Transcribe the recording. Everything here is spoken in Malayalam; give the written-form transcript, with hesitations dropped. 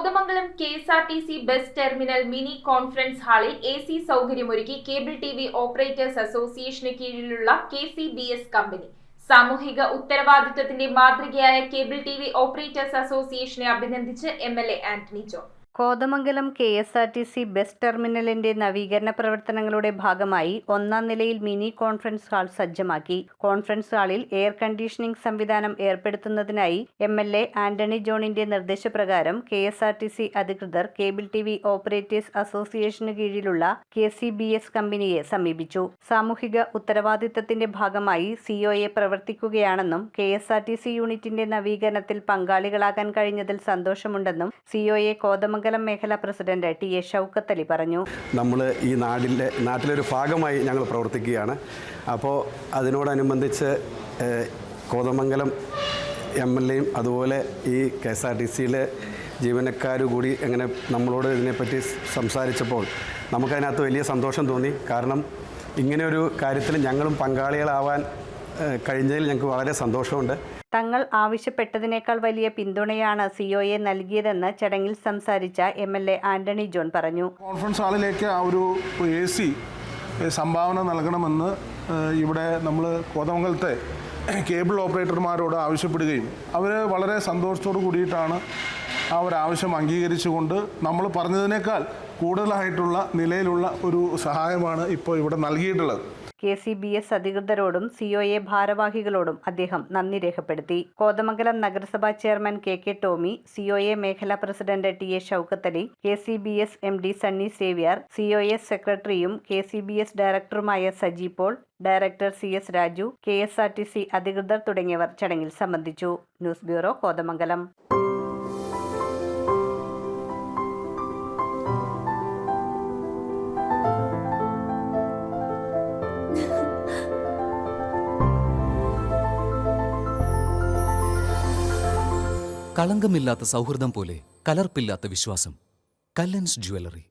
Kothamangalam K S R T C bus terminal mini conference ഹാളിൽ എ.സി സൗകര്യമൊരുക്കി കേബിൾ ടിവി ഓപ്പറേറ്റേഴ്സ് അസോസിയേഷന് കീഴിലുള്ള കെ.സി.ബി.എസ് കമ്പനി. സാമൂഹിക ഉത്തരവാദിത്വത്തിന്റെ മാതൃകയായ കേബിൾ ടിവി ഓപ്പറേറ്റേഴ്സ് അസോസിയേഷനെ അഭിനന്ദിച്ച് M L A. Antony John. Kothamangalam K S R T C bus ടെർമിനലിന്റെ നവീകരണ പ്രവർത്തനങ്ങളുടെ ഭാഗമായി ഒന്നാം നിലയിൽ മിനി കോൺഫറൻസ് ഹാൾ സജ്ജമാക്കി. കോൺഫറൻസ് ഹാളിൽ എയർ കണ്ടീഷനിംഗ് സംവിധാനം ഏർപ്പെടുത്തുന്നതിനായി എം.എൽ.എ. ആന്റണി ജോണിന്റെ നിർദ്ദേശപ്രകാരം കെ.എസ്.ആർ.ടി.സി അധികൃതർ കേബിൾ ടിവി ഓപ്പറേറ്റേഴ്സ് അസോസിയേഷന് കീഴിലുള്ള കെ.സി.ബി.എസ് കമ്പനിയെ സമീപിച്ചു. സാമൂഹിക ഉത്തരവാദിത്തത്തിന്റെ ഭാഗമായി സിഒഎ പ്രവർത്തിക്കുകയാണെന്നും കെ.എസ്.ആർ.ടി.സി യൂണിറ്റിന്റെ നവീകരണത്തിൽ പങ്കാളികളാകാൻ കഴിഞ്ഞതിൽ സന്തോഷമുണ്ടെന്നും സിഒഎ കോതമംഗലം മേഖലാ പ്രസിഡന്റ് ടി.എ. ഷൗക്കത്ത് അലി പറഞ്ഞു. നമ്മൾ ഈ നാട്ടിലൊരു ഭാഗമായി ഞങ്ങൾ പ്രവർത്തിക്കുകയാണ്. അപ്പോൾ അതിനോടനുബന്ധിച്ച് കോതമംഗലം എം.എൽ.എയും അതുപോലെ ഈ കെ.എസ്.ആർ.ടി.സിയിലെ ജീവനക്കാർ കൂടി എങ്ങനെ നമ്മളോട് ഇതിനെപ്പറ്റി സംസാരിച്ചപ്പോൾ നമുക്കതിനകത്ത് വലിയ സന്തോഷം തോന്നി. കാരണം ഇങ്ങനെയൊരു കാര്യത്തിൽ ഞങ്ങളും പങ്കാളികളാവാൻ കഴിഞ്ഞതിൽ ഞങ്ങൾക്ക് വളരെ സന്തോഷമുണ്ട്. തങ്ങൾ ആവശ്യപ്പെട്ടതിനേക്കാൾ വലിയ പിന്തുണയാണ് സിഒഎ നൽകിയതെന്ന് ചടങ്ങിൽ സംസാരിച്ച എം.എൽ.എ. ആന്റണി ജോൺ പറഞ്ഞു. കോൺഫറൻസ് ഹാളിലേക്ക് ആ ഒരു എ.സി സംഭാവന നൽകണമെന്ന് ഇവിടെ നമ്മൾ കോതമംഗലത്തെ കേബിൾ ഓപ്പറേറ്റർമാരോട് ആവശ്യപ്പെടുകയും അവർ വളരെ സന്തോഷത്തോടു കൂടിയിട്ടാണ് ആ ഒരു ആവശ്യം അംഗീകരിച്ചുകൊണ്ട് നമ്മൾ പറഞ്ഞതിനേക്കാൾ കൂടുതലായിട്ടുള്ള നിലയിലുള്ള ഒരു സഹായമാണ് ഇപ്പോൾ ഇവിടെ നൽകിയിട്ടുള്ളത്. കെ.സി.ബി.എസ് അധികൃതരോടും സിഒഎ ഭാരവാഹികളോടും അദ്ദേഹം നന്ദി രേഖപ്പെടുത്തി. കോതമംഗലം നഗരസഭാ ചെയർമാൻ കെ ടോമി, സിഒഎ മേഖലാ president T A. Shoukath Ali, K C B S M D Sunny Xavier, C O A സെക്രട്ടറിയും കെ.സി.ബി.എസ് ഡയറക്ടറുമായ Saji Paul, director C S. Raju, K S R T C അധികൃതർ തുടങ്ങിയവർ ചടങ്ങിൽ സംബന്ധിച്ചു. News bureau, Kothamangalam. കളങ്കമില്ലാത്ത സൗഹൃദം പോലെ കലർപ്പില്ലാത്ത വിശ്വാസം. കല്ലൻസ് ജ്വല്ലറി.